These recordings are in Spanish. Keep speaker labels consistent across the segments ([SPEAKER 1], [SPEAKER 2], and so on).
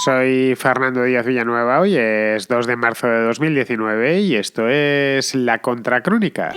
[SPEAKER 1] Soy Fernando Díaz Villanueva, hoy es 2 de marzo de 2019 y esto es La Contracrónica.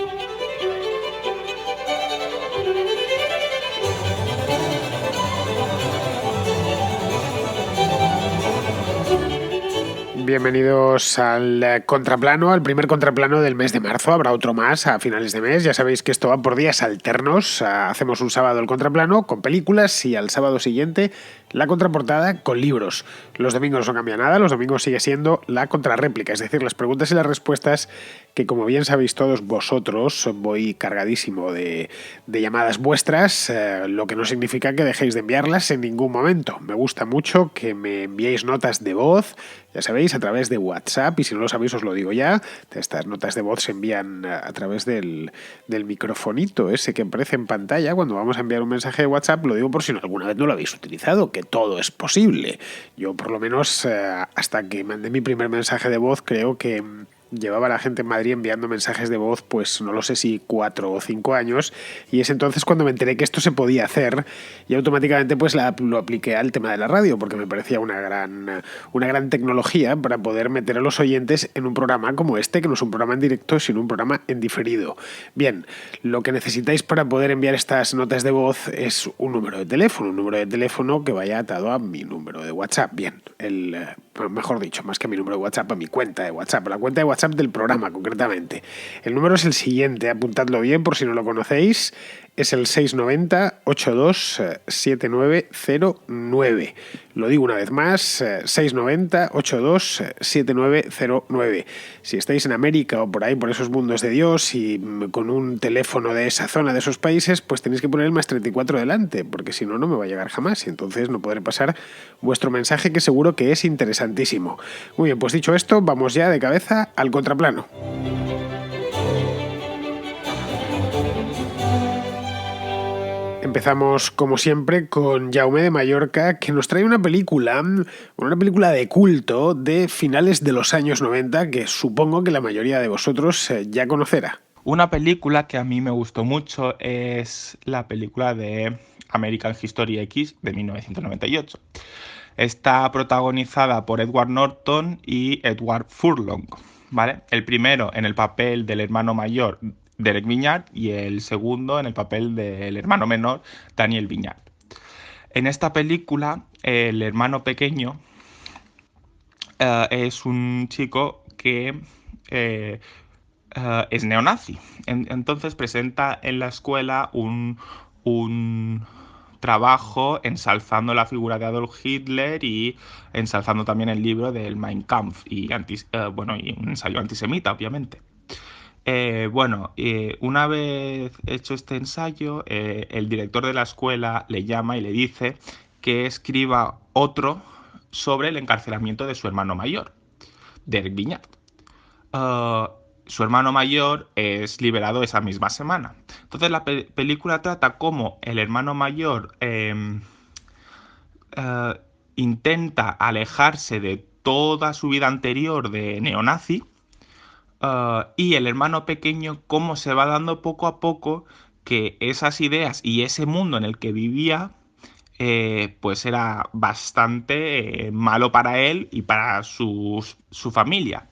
[SPEAKER 1] Bienvenidos al contraplano, al primer contraplano del mes de marzo. Habrá otro más a finales de mes. Ya sabéis que esto va por días alternos. Hacemos un sábado el contraplano con películas y al sábado siguiente la contraportada con libros. Los domingos no cambia nada, los domingos sigue siendo la contrarréplica, es decir, las preguntas y las respuestas que, como bien sabéis todos vosotros, voy cargadísimo de llamadas vuestras, lo que no significa que dejéis de enviarlas en ningún momento. Me gusta mucho que me enviéis notas de voz, ya sabéis, a través de WhatsApp, y si no lo sabéis os lo digo ya, estas notas de voz se envían a través del microfonito ese que aparece en pantalla cuando vamos a enviar un mensaje de WhatsApp. Lo digo por si alguna vez no lo habéis utilizado, que todo es posible. Yo por lo menos hasta que mandé mi primer mensaje de voz creo que llevaba a la gente en Madrid enviando mensajes de voz, pues no lo sé si 4 o 5 años, y es entonces cuando me enteré que esto se podía hacer y automáticamente pues lo apliqué al tema de la radio, porque me parecía una gran tecnología para poder meter a los oyentes en un programa como este, que no es un programa en directo, sino un programa en diferido. Bien, lo que necesitáis para poder enviar estas notas de voz es un número de teléfono que vaya atado a mi número de WhatsApp. Bien, mejor dicho, más que a mi número de WhatsApp, a mi cuenta de WhatsApp, a la cuenta de WhatsApp del programa concretamente. El número es el siguiente, apuntadlo bien por si no lo conocéis, es el 690-827909. Lo digo una vez más, 690-827909. Si estáis en América o por ahí, por esos mundos de Dios, y con un teléfono de esa zona, de esos países, pues tenéis que poner el más 34 delante, porque si no, no me va a llegar jamás y entonces no podré pasar vuestro mensaje, que seguro que es interesantísimo. Muy bien, pues dicho esto, vamos ya de cabeza al contraplano. Empezamos, como siempre, con Jaume de Mallorca, que nos trae una película de culto de finales de los años 90, que supongo que la mayoría de vosotros ya conocerá.
[SPEAKER 2] Una película que a mí me gustó mucho es la película de American History X de 1998. Está protagonizada por Edward Norton y Edward Furlong, ¿vale? El primero en el papel del hermano mayor, Derek Viñard, y el segundo en el papel del hermano menor, Daniel Viñard. En esta película, el hermano pequeño es un chico que es neonazi. Entonces presenta en la escuela un trabajo ensalzando la figura de Adolf Hitler y ensalzando también el libro del Mein Kampf y un ensayo antisemita, obviamente. Una vez hecho este ensayo, el director de la escuela le llama y le dice que escriba otro sobre el encarcelamiento de su hermano mayor, Derek Viñard. Su hermano mayor es liberado esa misma semana. Entonces la película trata cómo el hermano mayor intenta alejarse de toda su vida anterior de neonazi, y el hermano pequeño cómo se va dando poco a poco que esas ideas y ese mundo en el que vivía pues era bastante malo para él y para su familia.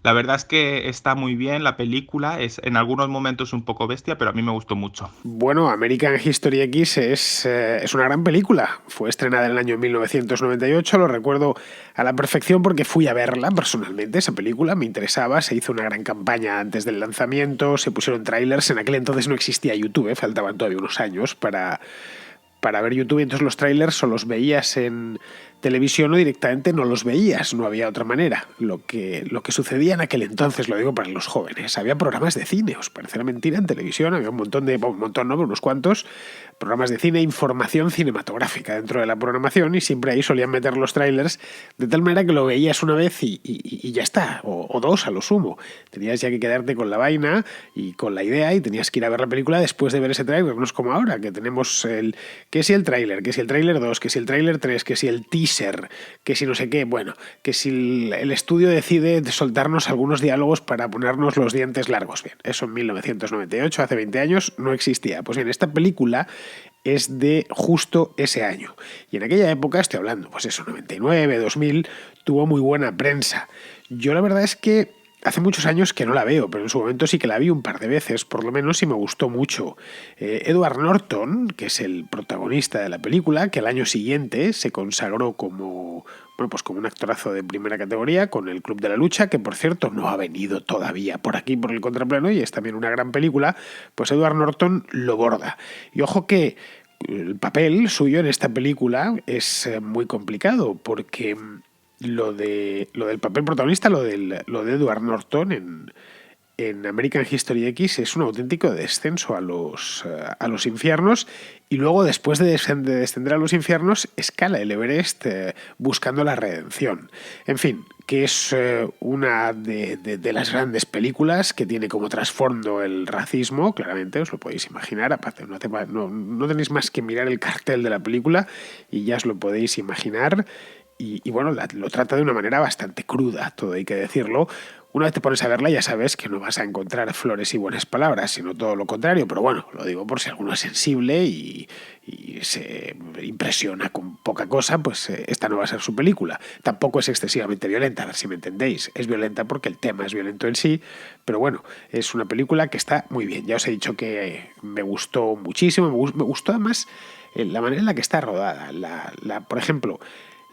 [SPEAKER 2] La verdad es que está muy bien la película, es en algunos momentos un poco bestia, pero a mí me gustó mucho.
[SPEAKER 1] Bueno, American History X es una gran película. Fue estrenada en el año 1998, lo recuerdo a la perfección porque fui a verla personalmente, esa película, me interesaba, se hizo una gran campaña antes del lanzamiento, se pusieron trailers, en aquel entonces no existía YouTube, faltaban todavía unos años para ver YouTube, y entonces los trailers o los veías en televisión o directamente no los veías, no había otra manera. Lo que sucedía en aquel entonces, lo digo para los jóvenes, había programas de cine, os parecerá mentira, en televisión había unos cuantos programas de cine, información cinematográfica dentro de la programación, y siempre ahí solían meter los trailers de tal manera que lo veías una vez y ya está, o dos a lo sumo. Tenías ya que quedarte con la vaina y con la idea y tenías que ir a ver la película después de ver ese trailer, no es como ahora, que tenemos que si el tráiler, que si el tráiler 2, que si el tráiler 3, que si el teaser, que si no sé qué, bueno, que si el estudio decide soltarnos algunos diálogos para ponernos los dientes largos. Bien, eso en 1998, hace 20 años, no existía. Pues bien, esta película es de justo ese año. Y en aquella época, estoy hablando, pues eso, 99, 2000, tuvo muy buena prensa. Yo la verdad es que hace muchos años que no la veo, pero en su momento sí que la vi un par de veces, por lo menos, y me gustó mucho. Edward Norton, que es el protagonista de la película, que al año siguiente se consagró como, bueno, pues como un actorazo de primera categoría con El Club de la Lucha, que por cierto no ha venido todavía por aquí, por el contraplano, y es también una gran película, pues Edward Norton lo borda. Y ojo que el papel suyo en esta película es muy complicado, porque lo del papel protagonista, lo de Edward Norton en American History X es un auténtico descenso a los infiernos, y luego después de descender a los infiernos escala el Everest buscando la redención. En fin, que es una de las grandes películas que tiene como trasfondo el racismo, claramente os lo podéis imaginar, aparte no tenéis más que mirar el cartel de la película y ya os lo podéis imaginar. Y bueno, lo trata de una manera bastante cruda, todo hay que decirlo. Una vez te pones a verla ya sabes que no vas a encontrar flores y buenas palabras, sino todo lo contrario, pero bueno, lo digo por si alguno es sensible y se impresiona con poca cosa, pues esta no va a ser su película. Tampoco es excesivamente violenta, a ver si me entendéis. Es violenta porque el tema es violento en sí, pero bueno, es una película que está muy bien. Ya os he dicho que me gustó muchísimo, me gustó además la manera en la que está rodada. Por ejemplo,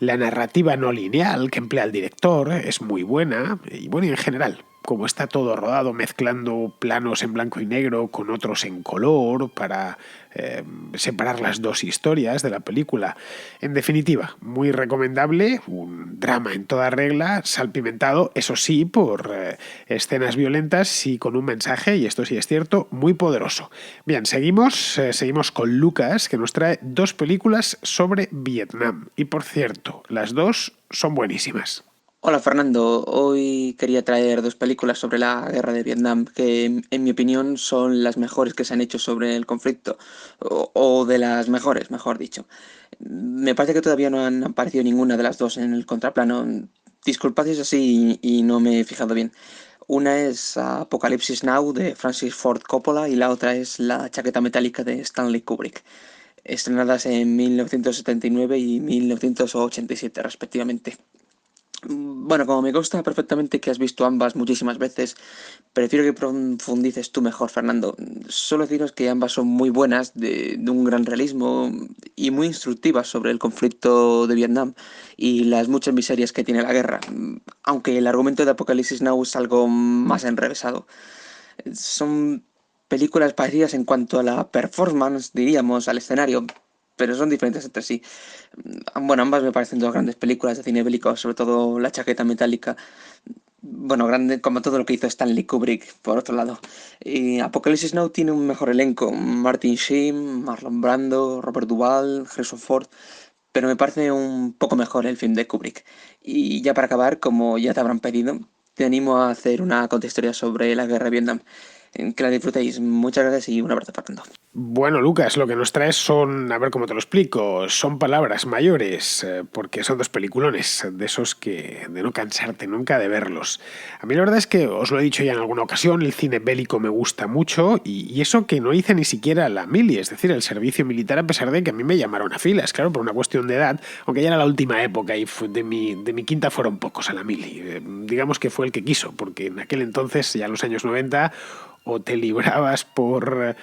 [SPEAKER 1] la narrativa no lineal que emplea el director es muy buena, y bueno, y en general, como está todo rodado mezclando planos en blanco y negro con otros en color para separar las dos historias de la película. En definitiva, muy recomendable, un drama en toda regla, salpimentado, eso sí, por escenas violentas y con un mensaje, y esto sí es cierto, muy poderoso. Bien, seguimos con Lucas, que nos trae 2 películas sobre Vietnam. Y por cierto, las 2 son buenísimas.
[SPEAKER 3] Hola Fernando, hoy quería traer 2 películas sobre la guerra de Vietnam que en mi opinión son las mejores que se han hecho sobre el conflicto, o de las mejores, mejor dicho. Me parece que todavía no han aparecido ninguna de las dos en el contraplano. Disculpad si es así y no me he fijado bien. Una es Apocalypse Now de Francis Ford Coppola y la otra es La chaqueta metálica de Stanley Kubrick, estrenadas en 1979 y 1987 respectivamente. Bueno, como me consta perfectamente que has visto ambas muchísimas veces, prefiero que profundices tú mejor, Fernando. Solo deciros que ambas son muy buenas, de un gran realismo y muy instructivas sobre el conflicto de Vietnam y las muchas miserias que tiene la guerra, aunque el argumento de Apocalipsis Now es algo más enrevesado. Son películas parecidas en cuanto a la performance, diríamos, al escenario, pero son diferentes entre sí. Bueno, ambas me parecen 2 grandes películas de cine bélico, sobre todo La chaqueta metálica. Bueno, grande como todo lo que hizo Stanley Kubrick, por otro lado. Y Apocalipsis Now tiene un mejor elenco: Martin Sheen, Marlon Brando, Robert Duvall, Harrison Ford, pero me parece un poco mejor el film de Kubrick. Y ya para acabar, como ya te habrán pedido, te animo a hacer una contrahistoria sobre la guerra de Vietnam. Que la disfrutéis. Muchas gracias y un abrazo, Fernando.
[SPEAKER 1] Bueno, Lucas, lo que nos traes son, a ver cómo te lo explico, son palabras mayores, porque son 2 peliculones, de esos que de no cansarte nunca de verlos. A mí la verdad es que, os lo he dicho ya en alguna ocasión, el cine bélico me gusta mucho, y eso que no hice ni siquiera la mili, es decir, el servicio militar, a pesar de que a mí me llamaron a filas, claro, por una cuestión de edad, aunque ya era la última época y de mi quinta fueron pocos a la mili. Digamos que fue el que quiso, porque en aquel entonces, ya en los años 90, o te librabas por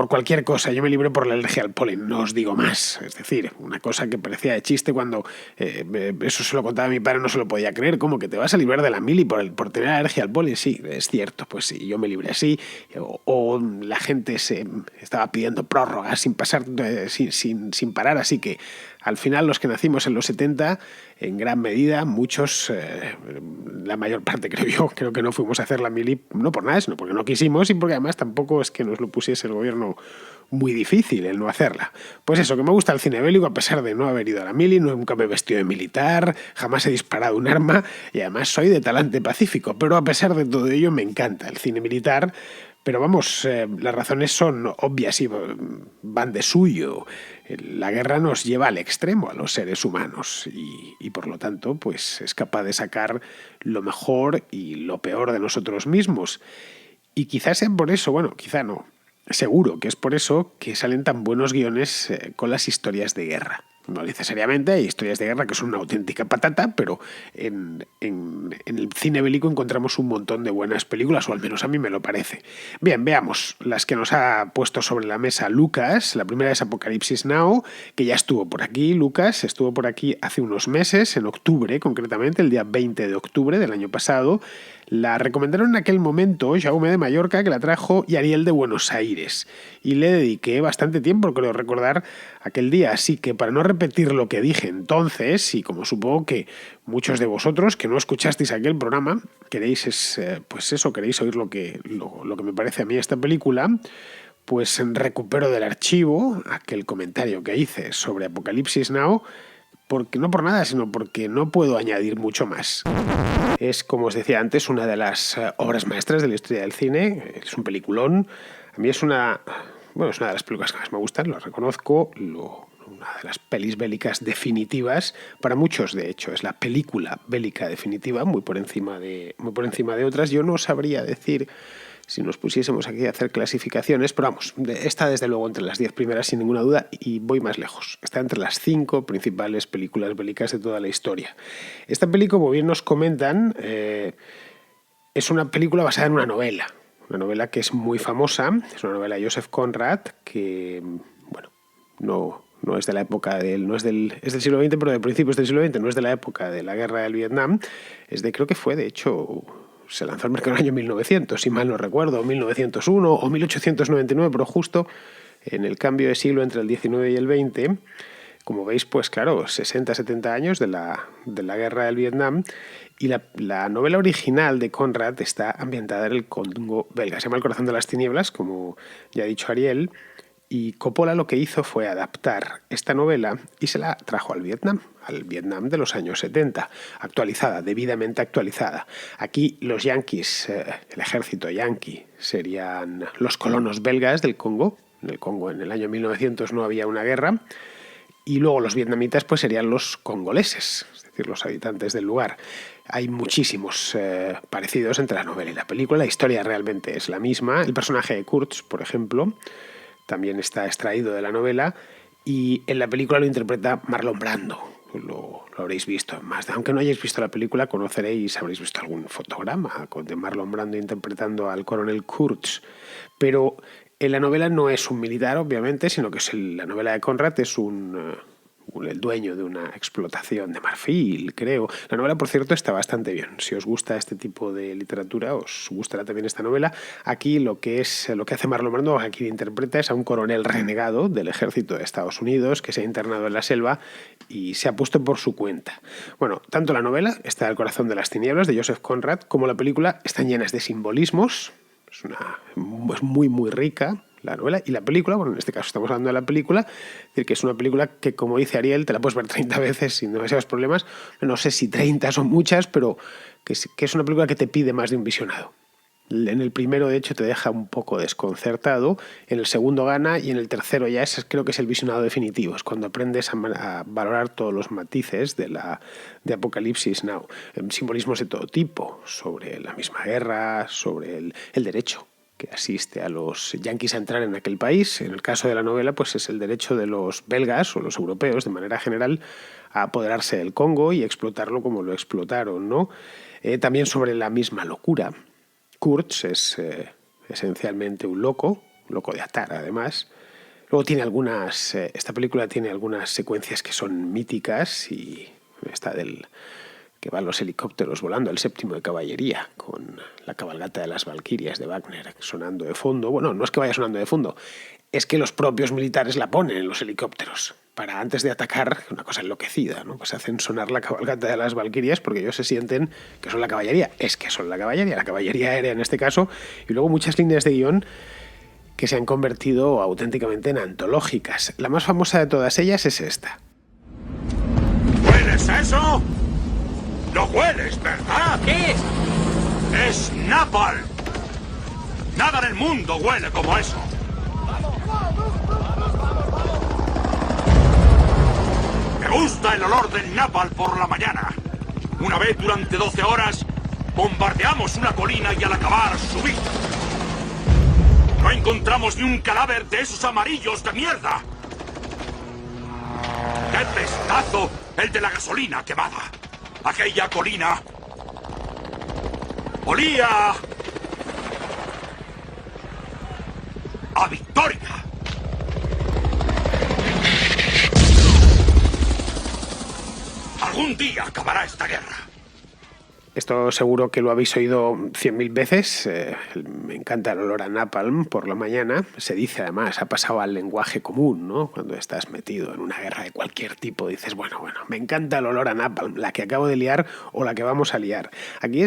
[SPEAKER 1] cualquier cosa. Yo me libré por la alergia al polen, no os digo más. Es decir, una cosa que parecía de chiste cuando eso se lo contaba a mi padre, no se lo podía creer. ¿Cómo que te vas a librar de la mili por tener alergia al polen? Sí, es cierto, pues sí, yo me libré así. O la gente se estaba pidiendo prórrogas sin parar, así que al final los que nacimos en los 70, en gran medida, muchos, la mayor parte creo que no fuimos a hacer la mili, no por nada, sino porque no quisimos y porque además tampoco es que nos lo pusiese el gobierno muy difícil el no hacerla. Pues eso, que me gusta el cine bélico a pesar de no haber ido a la mili, nunca me he vestido de militar, jamás he disparado un arma y además soy de talante pacífico, pero a pesar de todo ello me encanta el cine militar. Pero vamos, las razones son obvias y van de suyo. La guerra nos lleva al extremo a los seres humanos y por lo tanto pues es capaz de sacar lo mejor y lo peor de nosotros mismos. Y quizás sea por eso, bueno, quizá no. Seguro que es por eso que salen tan buenos guiones con las historias de guerra. No necesariamente hay historias de guerra que son una auténtica patata, pero en el cine bélico encontramos un montón de buenas películas, o al menos a mí me lo parece. Bien, veamos las que nos ha puesto sobre la mesa Lucas. La primera es Apocalipsis Now, que ya estuvo por aquí. Lucas estuvo por aquí hace unos meses, en octubre concretamente, el día 20 de octubre del año pasado. La recomendaron en aquel momento Jaume de Mallorca, que la trajo, y Ariel de Buenos Aires. Y le dediqué bastante tiempo, creo recordar, aquel día. Así que para no repetir lo que dije entonces, y como supongo que muchos de vosotros que no escuchasteis aquel programa, queréis oír lo que me parece a mí esta película, pues recupero del archivo aquel comentario que hice sobre Apocalipsis Now, porque no por nada, sino porque no puedo añadir mucho más. Es, como os decía antes, una de las obras maestras de la historia del cine. Es un peliculón. A mí es una de las películas que más me gustan, lo reconozco. Una de las pelis bélicas definitivas. Para muchos, de hecho, es la película bélica definitiva, muy por encima de otras. Yo no sabría decir, si nos pusiésemos aquí a hacer clasificaciones, pero vamos, está desde luego entre las 10 primeras sin ninguna duda, y voy más lejos. Está entre las 5 principales películas bélicas de toda la historia. Esta película, como bien nos comentan, es una película basada en una novela que es muy famosa. Es una novela de Joseph Conrad que, bueno, no es de la época es del siglo XX, pero de principios del siglo XX, no es de la época de la guerra del Vietnam. Creo que fue, de hecho, se lanzó al mercado en el año 1900, si mal no recuerdo, 1901 o 1899, pero justo en el cambio de siglo entre el 19 y el 20, como veis, pues claro, 60, 70 años de la guerra del Vietnam, y la novela original de Conrad está ambientada en el Congo belga. Se llama El corazón de las tinieblas, como ya ha dicho Ariel, y Coppola lo que hizo fue adaptar esta novela y se la trajo al Vietnam de los años 70, debidamente actualizada. Aquí los yanquis, el ejército yanqui, serían los colonos belgas del Congo. En el Congo en el año 1900 no había una guerra. Y luego los vietnamitas pues serían los congoleses, es decir, los habitantes del lugar. Hay muchísimos parecidos entre la novela y la película. La historia realmente es la misma. El personaje de Kurtz, por ejemplo, también está extraído de la novela, y en la película lo interpreta Marlon Brando. Lo habréis visto más. Aunque no hayáis visto la película, habréis visto algún fotograma de Marlon Brando interpretando al coronel Kurtz. Pero en la novela no es un militar, obviamente, sino que la novela de Conrad es el dueño de una explotación de marfil, creo. La novela, por cierto, está bastante bien. Si os gusta este tipo de literatura, os gustará también esta novela. Aquí lo que hace Marlon Brando, aquí interpreta, es a un coronel renegado del ejército de Estados Unidos que se ha internado en la selva y se ha puesto por su cuenta. Bueno, tanto la novela, está El corazón de las tinieblas, de Joseph Conrad, como la película están llenas de simbolismos. Es muy, muy rica la novela, y la película, bueno, en este caso estamos hablando de la película, es decir, que es una película que, como dice Ariel, te la puedes ver 30 veces sin demasiados problemas. No sé si 30 son muchas, pero que es una película que te pide más de un visionado. En el primero, de hecho, te deja un poco desconcertado, en el segundo gana, y en el tercero ya creo que es el visionado definitivo. Es cuando aprendes a valorar todos los matices de Apocalipsis Now. Simbolismos de todo tipo, sobre la misma guerra, sobre el derecho que asiste a los yanquis a entrar en aquel país. En el caso de la novela, pues es el derecho de los belgas o los europeos, de manera general, a apoderarse del Congo y explotarlo como lo explotaron, ¿no? También sobre la misma locura. Kurtz es esencialmente un loco de atar, además. Luego esta película tiene algunas secuencias que son míticas, y esta que van los helicópteros volando, el séptimo de caballería, con la cabalgata de las Valquirias de Wagner sonando de fondo. Bueno, no es que vaya sonando de fondo, es que los propios militares la ponen en los helicópteros para, antes de atacar, una cosa enloquecida, ¿no? Pues hacen sonar la cabalgata de las Valquirias porque ellos se sienten que son la caballería. Es que son la caballería aérea en este caso, y luego muchas líneas de guión que se han convertido auténticamente en antológicas. La más famosa de todas ellas es esta.
[SPEAKER 4] ¿Hueles eso? ¡Lo hueles, verdad!
[SPEAKER 5] ¿Qué es?
[SPEAKER 4] ¡Es napalm! Nada en el mundo huele como eso. Me gusta el olor del napalm por la mañana. Una vez durante 12 horas bombardeamos una colina y al acabar subí. No encontramos ni un cadáver de esos amarillos de mierda. ¡Qué pestazo! El de la gasolina quemada. Aquella colina olía a victoria. Algún día acabará esta guerra.
[SPEAKER 1] Esto seguro que lo habéis oído 100.000 veces. Me encanta el olor a napalm por la mañana. Se dice además, ha pasado al lenguaje común, ¿no? Cuando estás metido en una guerra de cualquier tipo, dices, bueno, me encanta el olor a napalm, la que acabo de liar o la que vamos a liar. Aquí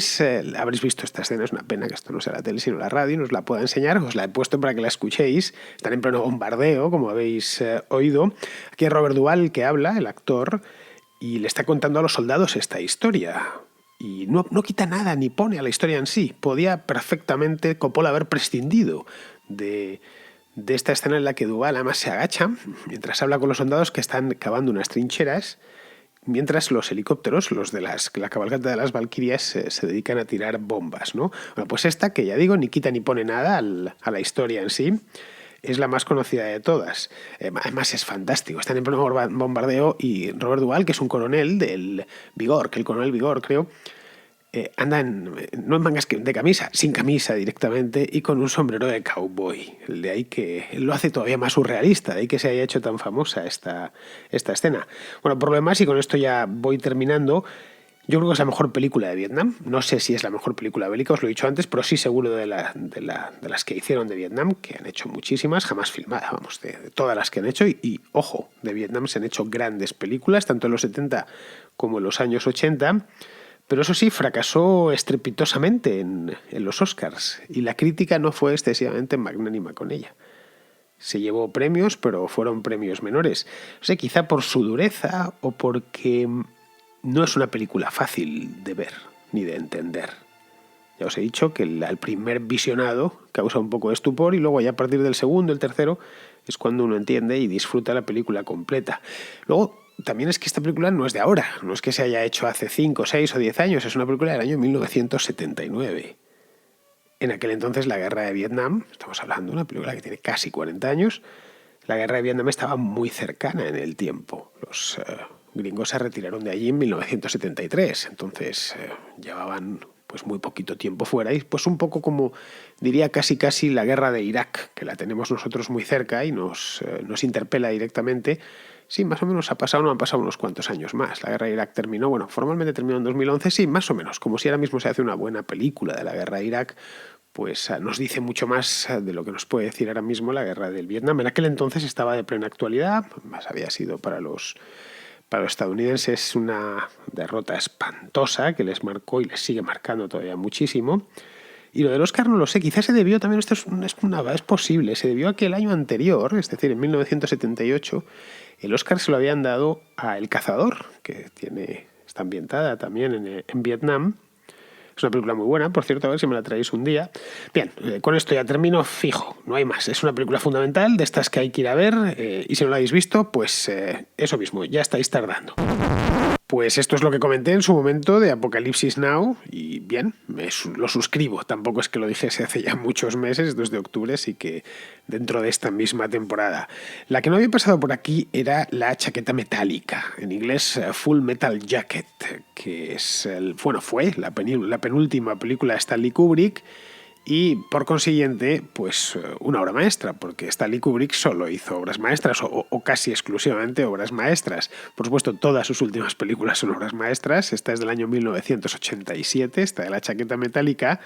[SPEAKER 1] habréis visto esta escena, es una pena que esto no sea la tele sino la radio, no os la puedo enseñar, os la he puesto para que la escuchéis. Están en pleno bombardeo, como habéis oído. Aquí es Robert Duvall que habla, el actor, y le está contando a los soldados esta historia. Y no quita nada ni pone a la historia en sí. Podía perfectamente Coppola haber prescindido de esta escena en la que Duvall además se agacha mientras habla con los soldados que están cavando unas trincheras, mientras los helicópteros, los de la cabalgata de las Valquirias, se dedican a tirar bombas, ¿no? Bueno, pues esta, que ya digo, ni quita ni pone nada a la historia en sí, es la más conocida de todas. Además es fantástico. Están en pleno bombardeo y Robert Duvall, que es un coronel del Vigor, que el coronel Vigor, creo, anda no en mangas de camisa, sin camisa directamente y con un sombrero de cowboy. De ahí que lo hace todavía más surrealista, de ahí que se haya hecho tan famosa esta escena. Bueno, por lo demás, y con esto ya voy terminando, yo creo que es la mejor película de Vietnam. No sé si es la mejor película bélica, os lo he dicho antes, pero sí seguro de las que hicieron de Vietnam, que han hecho muchísimas, jamás filmadas, vamos, de todas las que han hecho. Y ojo, de Vietnam se han hecho grandes películas, tanto en los 70 como en los años 80, pero eso sí, fracasó estrepitosamente en los Oscars, y la crítica no fue excesivamente magnánima con ella. Se llevó premios, pero fueron premios menores. No sé, quizá por su dureza o porque no es una película fácil de ver ni de entender. Ya os he dicho que al primer visionado causa un poco de estupor y luego ya a partir del segundo, el tercero, es cuando uno entiende y disfruta la película completa. Luego, también es que esta película no es de ahora, no es que se haya hecho hace 5, 6 o 10 años, es una película del año 1979. En aquel entonces la guerra de Vietnam, estamos hablando de una película que tiene casi 40 años, la guerra de Vietnam estaba muy cercana en el tiempo. Los gringos se retiraron de allí en 1973, entonces llevaban pues muy poquito tiempo fuera y pues un poco como diría casi la guerra de Irak, que la tenemos nosotros muy cerca y nos interpela directamente. Sí, más o menos no han pasado unos cuantos años más. La guerra de Irak terminó, formalmente terminó en 2011, sí, más o menos, como si ahora mismo se hace una buena película de la guerra de Irak, pues nos dice mucho más de lo que nos puede decir ahora mismo la guerra del Vietnam. En aquel entonces estaba de plena actualidad, más había sido para los estadounidenses una derrota espantosa que les marcó y les sigue marcando todavía muchísimo. Y lo del Oscar no lo sé, quizás se debió también, es posible, se debió a que el año anterior, es decir, en 1978, el Oscar se lo habían dado a El Cazador, que está ambientada también en Vietnam. Es una película muy buena, por cierto, a ver si me la traéis un día. Bien, con esto ya termino, fijo, no hay más. Es una película fundamental, de estas que hay que ir a ver, y si no la habéis visto, pues eso mismo, ya estáis tardando. Pues esto es lo que comenté en su momento de Apocalipsis Now y bien, lo suscribo. Tampoco es que lo dijese hace ya muchos meses, 2 de octubre, así que dentro de esta misma temporada. La que no había pasado por aquí era la chaqueta metálica, en inglés Full Metal Jacket, que fue la penúltima película de Stanley Kubrick y por consiguiente pues una obra maestra, porque Stanley Kubrick solo hizo obras maestras o casi exclusivamente obras maestras. Por supuesto, todas sus últimas películas son obras maestras. Esta es del año 1987, esta de la chaqueta metálica,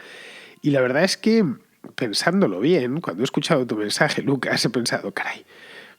[SPEAKER 1] y la verdad es que pensándolo bien, cuando he escuchado tu mensaje, Lucas, he pensado, caray,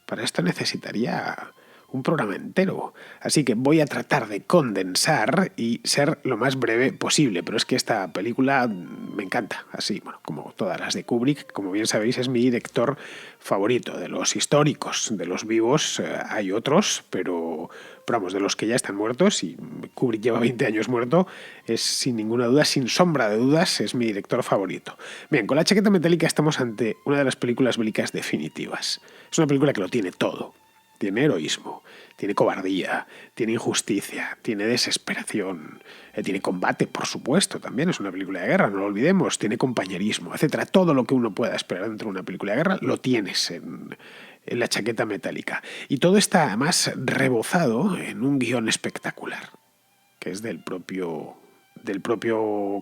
[SPEAKER 1] para esto necesitaría un programa entero. Así que voy a tratar de condensar y ser lo más breve posible, pero es que esta película me encanta, así, como todas las de Kubrick. Como bien sabéis, es mi director favorito. De los históricos, de los vivos, hay otros, pero vamos, de los que ya están muertos, y Kubrick lleva 20 años muerto, es sin ninguna duda, sin sombra de dudas, es mi director favorito. Bien, con la chaqueta metálica estamos ante una de las películas bélicas definitivas. Es una película que lo tiene todo. tiene heroísmo, tiene cobardía, tiene injusticia, tiene desesperación, tiene combate, por supuesto, también es una película de guerra, no lo olvidemos, tiene compañerismo, etcétera. Todo lo que uno pueda esperar dentro de una película de guerra lo tienes en La chaqueta metálica. Y todo está además rebozado en un guión espectacular, que es del propio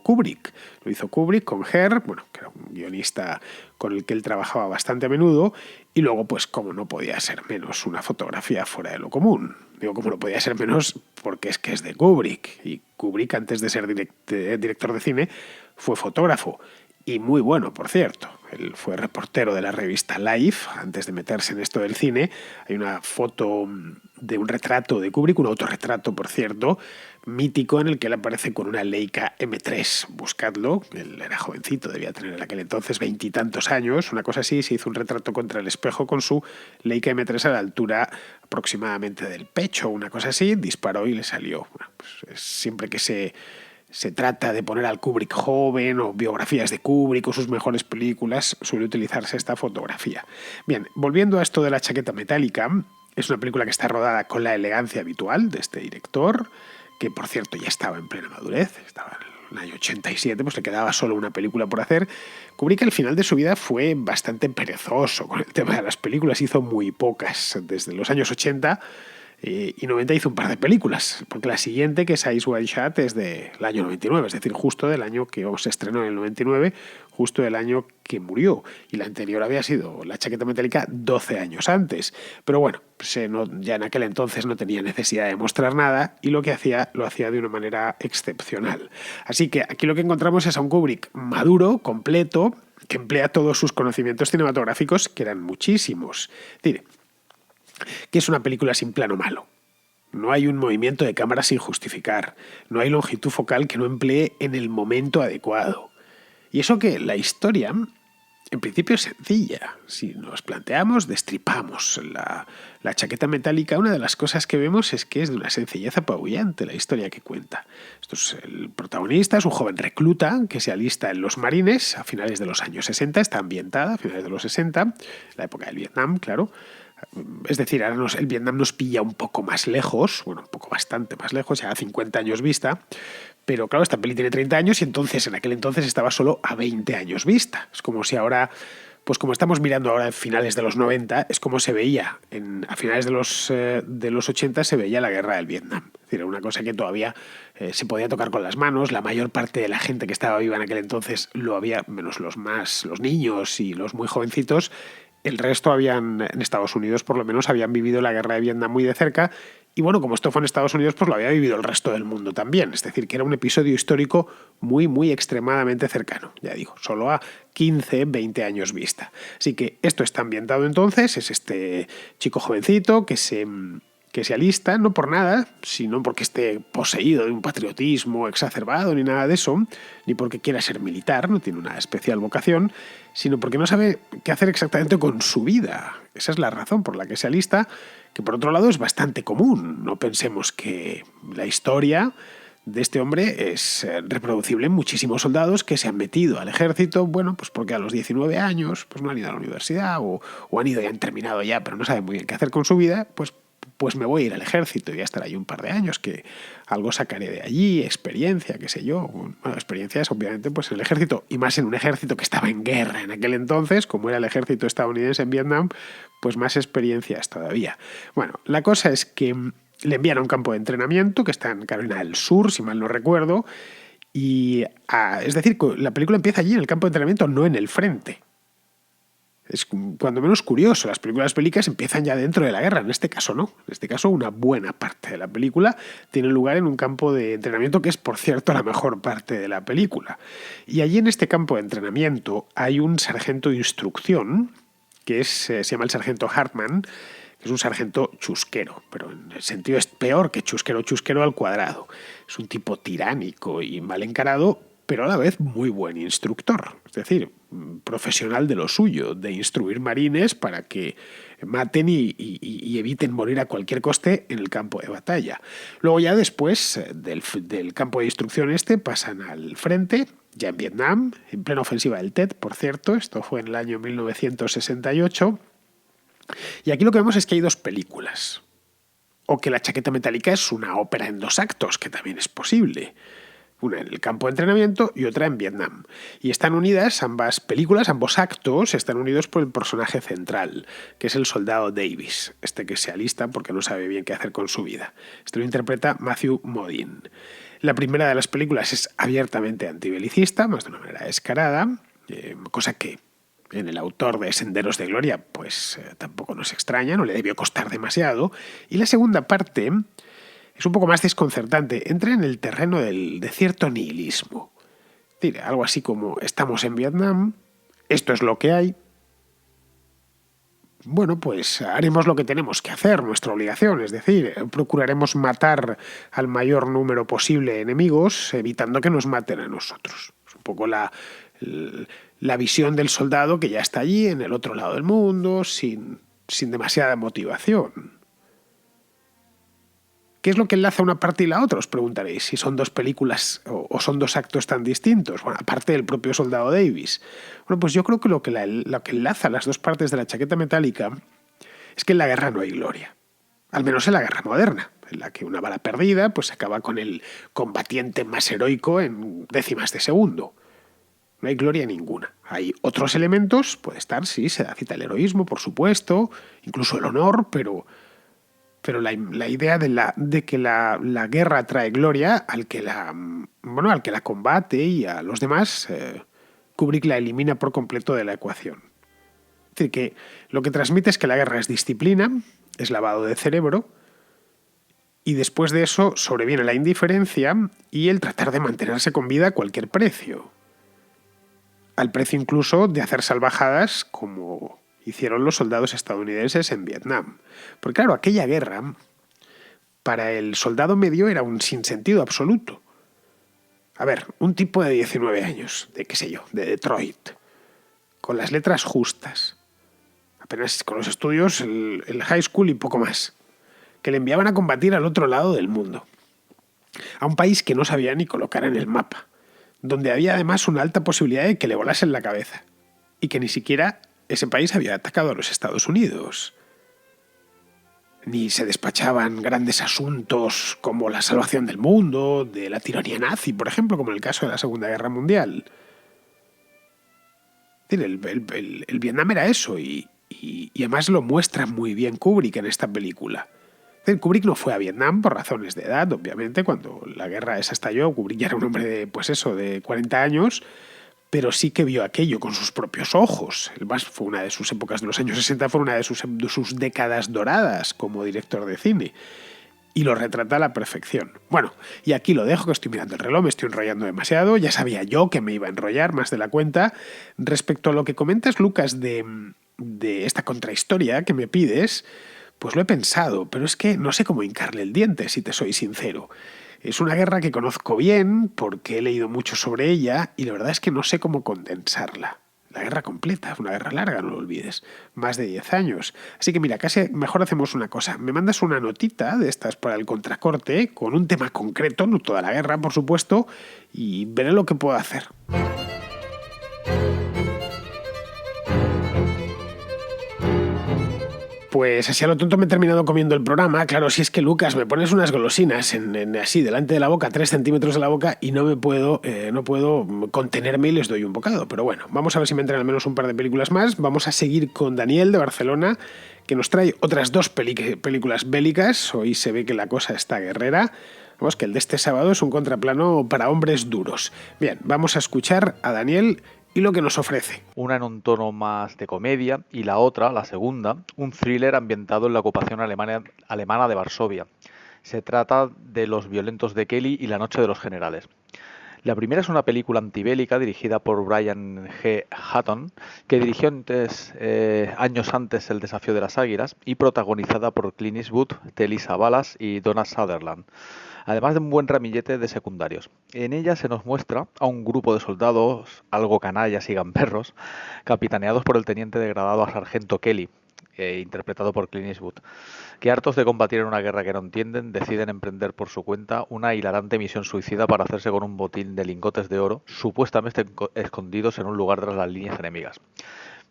[SPEAKER 1] Kubrick. Lo hizo Kubrick con Her, bueno, que era un guionista con el que él trabajaba bastante a menudo, y luego, pues como no podía ser menos, una fotografía fuera de lo común. Digo, como no podía ser menos porque es que es de Kubrick, y Kubrick, antes de ser director de cine, fue fotógrafo. Y muy bueno, por cierto. Él fue reportero de la revista Life antes de meterse en esto del cine. Hay una foto de un retrato de Kubrick, un autorretrato, por cierto, mítico, en el que él aparece con una Leica M3. Buscadlo. Él era jovencito, debía tener en aquel entonces 20 y tantos años, una cosa así. Se hizo un retrato contra el espejo con su Leica M3 a la altura aproximadamente del pecho, una cosa así. Disparó y le salió. Bueno, pues siempre que se trata de poner al Kubrick joven o biografías de Kubrick o sus mejores películas, suele utilizarse esta fotografía. Bien, volviendo a esto de La chaqueta metálica, es una película que está rodada con la elegancia habitual de este director, que por cierto ya estaba en plena madurez, estaba en el año 87, pues le quedaba solo una película por hacer. Kubrick al final de su vida fue bastante perezoso con el tema de las películas, hizo muy pocas desde los años 80, y 90 hizo un par de películas, porque la siguiente, que es Eyes Wide Shut, es del año 99, es decir, justo del año que se estrenó en el 99, justo del año que murió, y la anterior había sido La chaqueta metálica 12 años antes. Pero bueno, ya en aquel entonces no tenía necesidad de mostrar nada, y lo que hacía, lo hacía de una manera excepcional. Así que aquí lo que encontramos es a un Kubrick maduro, completo, que emplea todos sus conocimientos cinematográficos, que eran muchísimos. Es decir, que es una película sin plano malo. No hay un movimiento de cámara sin justificar. No hay longitud focal que no emplee en el momento adecuado. Y eso que la historia, en principio, es sencilla. Si nos planteamos, destripamos la chaqueta metálica, una de las cosas que vemos es que es de una sencillez apabullante la historia que cuenta. Esto es el protagonista, es un joven recluta que se alista en los marines a finales de los años 60, está ambientada a finales de los 60, la época del Vietnam, claro. Es decir, ahora el Vietnam nos pilla un poco más lejos, bueno, un poco bastante más lejos, ya a 50 años vista, pero claro, esta peli tiene 30 años y entonces en aquel entonces estaba solo a 20 años vista. Es como si ahora, pues como estamos mirando ahora en finales de los 90, es como se veía a finales de los 80 se veía la guerra del Vietnam. Es decir, era una cosa que todavía se podía tocar con las manos. La mayor parte de la gente que estaba viva en aquel entonces lo había, menos los niños y los muy jovencitos. El resto en Estados Unidos por lo menos habían vivido la guerra de Vietnam muy de cerca, y bueno, como esto fue en Estados Unidos, pues lo había vivido el resto del mundo también. Es decir, que era un episodio histórico muy, muy extremadamente cercano. Ya digo, solo a 15, 20 años vista. Así que esto está ambientado entonces, es este chico jovencito que se alista, no por nada, sino porque esté poseído de un patriotismo exacerbado ni nada de eso, ni porque quiera ser militar, no tiene una especial vocación, sino porque no sabe qué hacer exactamente con su vida. Esa es la razón por la que se alista, que por otro lado es bastante común. No pensemos que la historia de este hombre es reproducible en muchísimos soldados que se han metido al ejército, bueno, pues porque a los 19 años pues no han ido a la universidad o han ido y han terminado ya, pero no saben muy bien qué hacer con su vida, pues me voy a ir al ejército y voy a estar ahí un par de años, que algo sacaré de allí, experiencia, qué sé yo. Bueno, experiencia es obviamente pues en el ejército, y más en un ejército que estaba en guerra en aquel entonces, como era el ejército estadounidense en Vietnam, pues más experiencias todavía. Bueno, la cosa es que le envían a un campo de entrenamiento que está en Carolina del Sur, si mal no recuerdo, y es decir, la película empieza allí en el campo de entrenamiento, no en el frente. Es cuando menos curioso. Las películas bélicas empiezan ya dentro de la guerra. En este caso no. En este caso una buena parte de la película tiene lugar en un campo de entrenamiento que es, por cierto, la mejor parte de la película. Y allí en este campo de entrenamiento hay un sargento de instrucción que se llama el sargento Hartman, que es un sargento chusquero, pero en el sentido es peor que chusquero al cuadrado. Es un tipo tiránico y mal encarado, pero a la vez muy buen instructor. Es decir, profesional de lo suyo, de instruir marines para que maten y eviten morir a cualquier coste en el campo de batalla. Luego ya después del campo de instrucción pasan al frente, ya en Vietnam, en plena ofensiva del Tet, por cierto. Esto fue en el año 1968. Y aquí lo que vemos es que hay dos películas. O que La chaqueta metálica es una ópera en 2 actos, que también es posible. Una en el campo de entrenamiento y otra en Vietnam. Y están unidas ambas películas, ambos actos, están unidos por el personaje central, que es el soldado Davis, este que se alista porque no sabe bien qué hacer con su vida. Esto lo interpreta Matthew Modine. La primera de las películas es abiertamente antibelicista, más de una manera descarada, cosa que en el autor de Senderos de Gloria pues tampoco nos extraña, no le debió costar demasiado. Y la segunda parte es un poco más desconcertante, entra en el terreno de cierto nihilismo. Diré, algo así como, estamos en Vietnam, esto es lo que hay, bueno, pues haremos lo que tenemos que hacer, nuestra obligación, es decir, procuraremos matar al mayor número posible de enemigos, evitando que nos maten a nosotros. Es un poco la visión del soldado que ya está allí, en el otro lado del mundo, sin demasiada motivación. ¿Qué es lo que enlaza una parte y la otra? Os preguntaréis, si son 2 películas o son 2 actos tan distintos. Bueno, aparte del propio soldado Davis. Bueno, pues yo creo que lo que enlaza las 2 partes de La chaqueta metálica es que en la guerra no hay gloria. Al menos en la guerra moderna, en la que una bala perdida pues acaba con el combatiente más heroico en décimas de segundo. No hay gloria ninguna. Hay otros elementos, puede estar, sí, se da cita al heroísmo, por supuesto, incluso el honor, pero la idea de que la guerra trae gloria al que la combate y a los demás, Kubrick la elimina por completo de la ecuación. Es decir, que lo que transmite es que la guerra es disciplina, es lavado de cerebro, y después de eso sobreviene la indiferencia y el tratar de mantenerse con vida a cualquier precio. Al precio incluso de hacer salvajadas como hicieron los soldados estadounidenses en Vietnam. Porque claro, aquella guerra, para el soldado medio era un sinsentido absoluto. A ver, un tipo de 19 años, de qué sé yo, de Detroit, con las letras justas, apenas con los estudios, el high school y poco más, que le enviaban a combatir al otro lado del mundo, a un país que no sabía ni colocar en el mapa, donde había además una alta posibilidad de que le volasen la cabeza, y que ni siquiera ese país había atacado a los Estados Unidos. Ni se despachaban grandes asuntos como la salvación del mundo, de la tiranía nazi, por ejemplo, como en el caso de la Segunda Guerra Mundial. El Vietnam era eso, y además lo muestra muy bien Kubrick en esta película. Kubrick no fue a Vietnam por razones de edad, obviamente. Cuando la guerra esa estalló, Kubrick ya era un hombre de 40 años, pero sí que vio aquello con sus propios ojos. Fue una de sus épocas de los años 60, fue una de sus décadas doradas como director de cine. Y lo retrata a la perfección. Bueno, y aquí lo dejo, que estoy mirando el reloj, me estoy enrollando demasiado. Ya sabía yo que me iba a enrollar más de la cuenta. Respecto a lo que comentas, Lucas, de esta contrahistoria que me pides, pues lo he pensado, pero es que no sé cómo hincarle el diente, si te soy sincero. Es una guerra que conozco bien porque he leído mucho sobre ella y la verdad es que no sé cómo condensarla. La guerra completa, una guerra larga, no lo olvides, más de 10 años. Así que mira, casi mejor hacemos una cosa. Me mandas una notita de estas para el contracorte con un tema concreto, no toda la guerra, por supuesto, y veré lo que puedo hacer. Pues así a lo tonto me he terminado comiendo el programa. Claro, si es que, Lucas, me pones unas golosinas así delante de la boca, 3 centímetros de la boca, y no puedo contenerme y les doy un bocado. Pero bueno, vamos a ver si me entran al menos un par de películas más. Vamos a seguir con Daniel de Barcelona, que nos trae otras 2 películas bélicas. Hoy se ve que la cosa está guerrera. Vamos, que el de este sábado es un contraplano para hombres duros. Bien, vamos a escuchar a Daniel y lo que nos ofrece.
[SPEAKER 5] Una en un tono más de comedia y la otra, la segunda, un thriller ambientado en la ocupación alemana de Varsovia. Se trata de Los violentos de Kelly y La noche de los generales. La primera es una película antibélica dirigida por Brian G. Hutton, que dirigió años antes El desafío de las águilas y protagonizada por Clint Eastwood, Telly Savalas y Donald Sutherland, además de un buen ramillete de secundarios. En ella se nos muestra a un grupo de soldados, algo canallas y gamberros, capitaneados por el teniente degradado a sargento Kelly, interpretado por Clint Eastwood, que hartos de combatir en una guerra que no entienden, deciden emprender por su cuenta una hilarante misión suicida para hacerse con un botín de lingotes de oro, supuestamente escondidos en un lugar tras las líneas enemigas.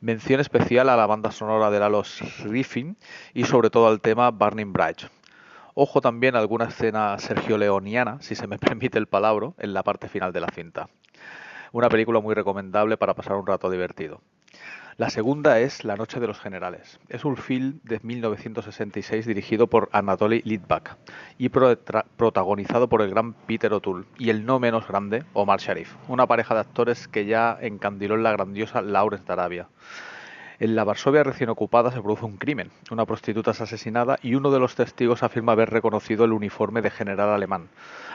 [SPEAKER 5] Mención especial a la banda sonora de Lalo Schifrin y sobre todo al tema Burning Bridge. Ojo también a alguna escena Sergio Leoniana, si se me permite el palabra, en la parte final de la cinta. Una película muy recomendable para pasar un rato divertido. La segunda es La noche de los generales. Es un film de 1966 dirigido por Anatoly Litvak y protagonizado por el gran Peter O'Toole y el no menos grande Omar Sharif, una pareja de actores que ya encandiló en la grandiosa Lawrence de Arabia. En la Varsovia recién ocupada se produce un crimen. Una prostituta es asesinada y uno de los testigos afirma haber reconocido el uniforme de general alemán,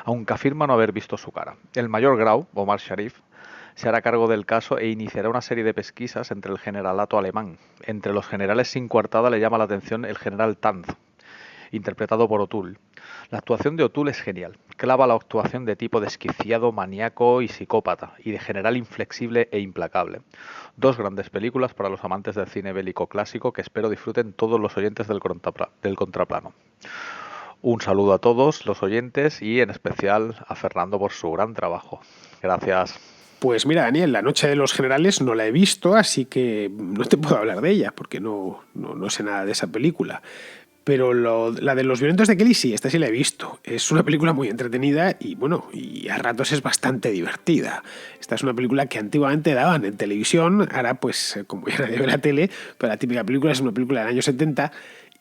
[SPEAKER 5] aunque afirma no haber visto su cara. El mayor Grau, Omar Sharif, se hará cargo del caso e iniciará una serie de pesquisas entre el generalato alemán. Entre los generales sin coartada le llama la atención el general Tanz, interpretado por O'Toole. La actuación de O'Toole es genial. Clava la actuación de tipo desquiciado, maníaco y psicópata, y de general inflexible e implacable. Dos grandes películas para los amantes del cine bélico clásico que espero disfruten todos los oyentes del contraplano. Un saludo a todos los oyentes y en especial a Fernando por su gran trabajo. Gracias.
[SPEAKER 1] Pues mira, Daniel, La noche de los generales no la he visto, así que no te puedo hablar de ella, porque no sé nada de esa película. Pero la de los violentos de Kelly sí, esta sí la he visto. Es una película muy entretenida y bueno, y a ratos es bastante divertida. Esta es una película que antiguamente daban en televisión, ahora pues como ya nadie ve la tele, pero la típica película es una película del año 70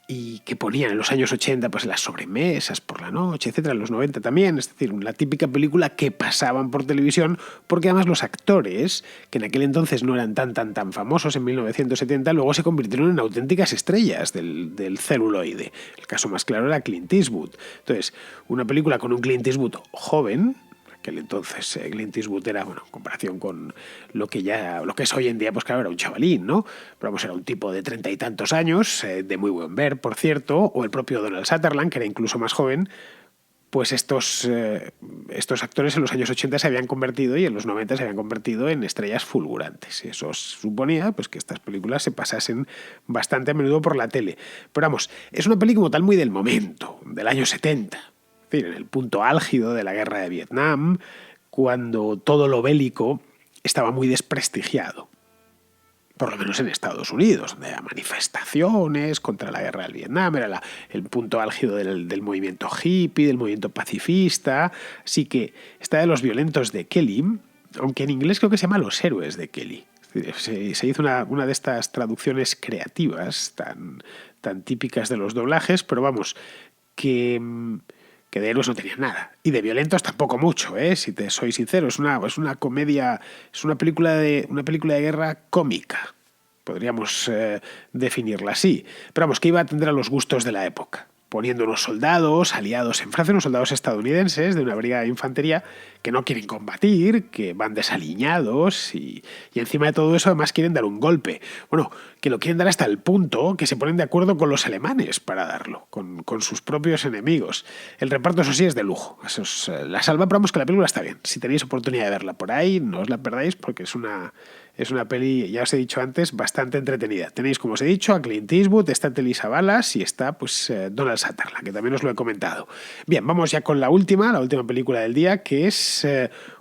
[SPEAKER 1] y que ponían en los años 80 pues en las sobremesas por la noche, etcétera, en los 90 también, es decir, la típica película que pasaban por televisión, porque además los actores, que en aquel entonces no eran tan famosos en 1970, luego se convirtieron en auténticas estrellas del celuloide. El caso más claro era Clint Eastwood. Entonces, una película con un Clint Eastwood joven, aquel entonces Clint Eastwood era, bueno, en comparación con lo que es hoy en día, pues claro, era un chavalín, ¿no? Pero vamos, era un tipo de 30 y tantos años, de muy buen ver, por cierto, o el propio Donald Sutherland, que era incluso más joven. Pues estos actores en los años 80 se habían convertido y en los 90 se habían convertido en estrellas fulgurantes. Y eso suponía pues, que estas películas se pasasen bastante a menudo por la tele. Pero vamos, es una película como tal muy del momento, del año 70. Es decir, en el punto álgido de la guerra de Vietnam, cuando todo lo bélico estaba muy desprestigiado. Por lo menos en Estados Unidos, donde había manifestaciones contra la guerra del Vietnam, era el punto álgido del movimiento hippie, del movimiento pacifista. Así que esta de los violentos de Kelly, aunque en inglés creo que se llama Los héroes de Kelly. Se hizo una de estas traducciones creativas tan típicas de los doblajes, pero vamos, que de héroes no tenían nada. Y de violentos tampoco mucho, si te soy sincero. Es una comedia, es una película de guerra cómica. Podríamos definirla así. Pero vamos, que iba a atender a los gustos de la época. Poniendo unos soldados aliados en Francia, unos soldados estadounidenses de una brigada de infantería que no quieren combatir, que van desaliñados y encima de todo eso además quieren dar un golpe. Bueno, que lo quieren dar hasta el punto que se ponen de acuerdo con los alemanes para darlo, con sus propios enemigos. El reparto, eso sí, es de lujo. Eso es la salva, pero vamos, que la película está bien. Si tenéis oportunidad de verla por ahí, no os la perdáis porque es una peli, ya os he dicho antes, bastante entretenida. Tenéis, como os he dicho, a Clint Eastwood, está Telly Savalas y está pues Donald Sutherland, que también os lo he comentado. Bien, vamos ya con la última película del día, que es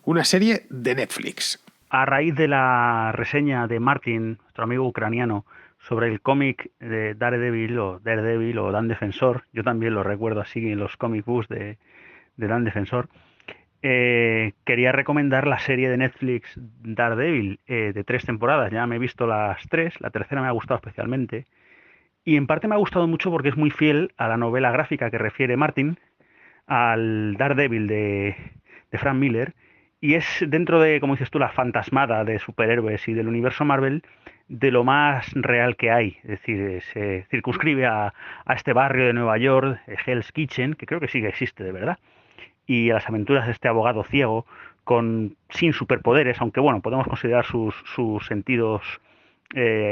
[SPEAKER 1] una serie de Netflix.
[SPEAKER 6] A raíz de la reseña de Martin, nuestro amigo ucraniano, sobre el cómic de Daredevil o Dan Defensor, yo también lo recuerdo así en los comic books de Dan Defensor, quería recomendar la serie de Netflix Daredevil de 3 temporadas. Ya me he visto las 3, la tercera me ha gustado especialmente y en parte me ha gustado mucho porque es muy fiel a la novela gráfica que refiere Martin, al Daredevil de Frank Miller, y es dentro de, como dices tú, la fantasmada de superhéroes y del universo Marvel de lo más real que hay. Es decir, se circunscribe a este barrio de Nueva York, Hell's Kitchen, que creo que sí que existe de verdad, y a las aventuras de este abogado ciego sin superpoderes, aunque bueno, podemos considerar sus sentidos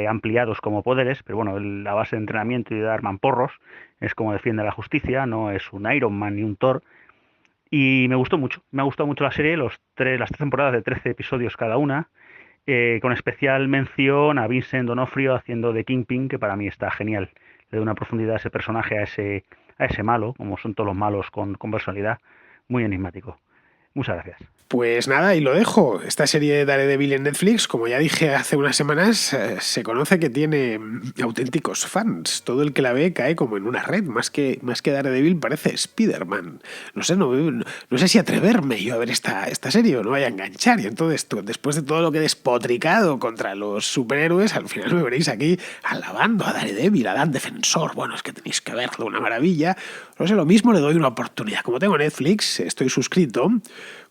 [SPEAKER 6] ampliados como poderes, pero bueno, la base de entrenamiento y de dar mamporros es como defiende la justicia, no es un Iron Man ni un Thor. Y me gustó mucho la serie, las 3 temporadas de 13 episodios cada una, con especial mención a Vincent D'Onofrio haciendo de Kingpin, que para mí está genial. Le da una profundidad a ese personaje, a ese malo, como son todos los malos con personalidad, muy enigmático. Muchas gracias.
[SPEAKER 1] Pues nada, y lo dejo. Esta serie de Daredevil en Netflix, como ya dije hace unas semanas, se conoce que tiene auténticos fans. Todo el que la ve cae como en una red. Más que Daredevil parece Spider-Man. No sé, no sé si atreverme yo a ver esta serie o no vaya a enganchar. Y entonces, después de todo lo que he despotricado contra los superhéroes, al final me veréis aquí alabando a Daredevil, a Dan Defensor. Bueno, es que tenéis que verlo, una maravilla. No sé, lo mismo le doy una oportunidad. Como tengo Netflix, estoy suscrito,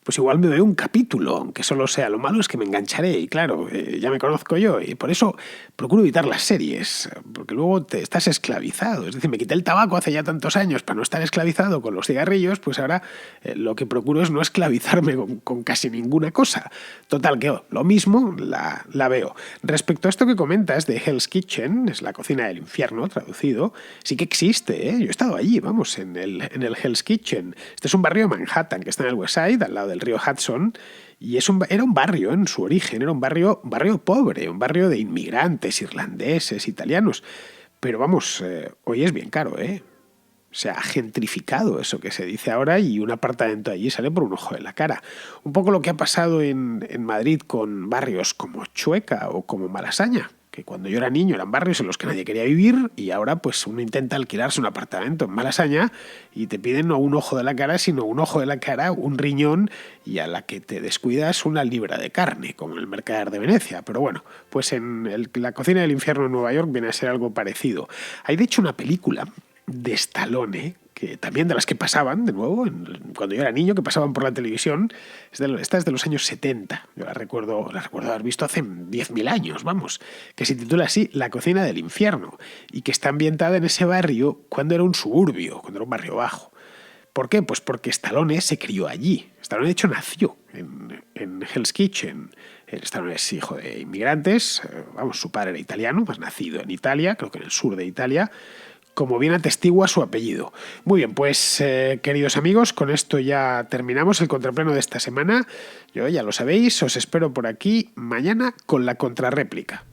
[SPEAKER 1] pues igual me doy un capítulo, aunque solo sea. Lo malo es que me engancharé y claro, ya me conozco yo y por eso procuro evitar las series, porque luego te estás esclavizado. Es decir, me quité el tabaco hace ya tantos años para no estar esclavizado con los cigarrillos, pues ahora lo que procuro es no esclavizarme con casi ninguna cosa. Total, que lo mismo la veo. Respecto a esto que comentas de Hell's Kitchen, es la cocina del infierno, traducido, sí que existe, ¿eh? Yo he estado allí, vamos, en el Hell's Kitchen. Este es un barrio de Manhattan que está en el West Side, al lado del río Hudson, y era un barrio en su origen, era un barrio pobre, un barrio de inmigrantes, irlandeses, italianos. Pero vamos, hoy es bien caro, ¿eh? Se ha gentrificado eso que se dice ahora y un apartamento allí sale por un ojo de la cara. Un poco lo que ha pasado en Madrid con barrios como Chueca o como Malasaña, que cuando yo era niño eran barrios en los que nadie quería vivir y ahora pues uno intenta alquilarse un apartamento en Malasaña y te piden no un ojo de la cara, sino un ojo de la cara, un riñón y a la que te descuidas una libra de carne, como en el Mercader de Venecia. Pero bueno, pues en la cocina del infierno en Nueva York viene a ser algo parecido. Hay de hecho una película de Stallone, que también de las que pasaban, de nuevo, cuando yo era niño, que pasaban por la televisión. Esta es de los años 70. Yo la recuerdo haber visto hace 10.000 años, vamos, que se titula así La cocina del infierno y que está ambientada en ese barrio cuando era un suburbio, cuando era un barrio bajo. ¿Por qué? Pues porque Stallone se crió allí. Stallone, de hecho, nació en Hell's Kitchen. Stallone es hijo de inmigrantes, vamos, su padre era italiano, pues nacido en Italia, creo que en el sur de Italia, como bien atestigua su apellido. Muy bien, pues queridos amigos, con esto ya terminamos el contraplano de esta semana. Yo ya lo sabéis, os espero por aquí mañana con la contrarréplica.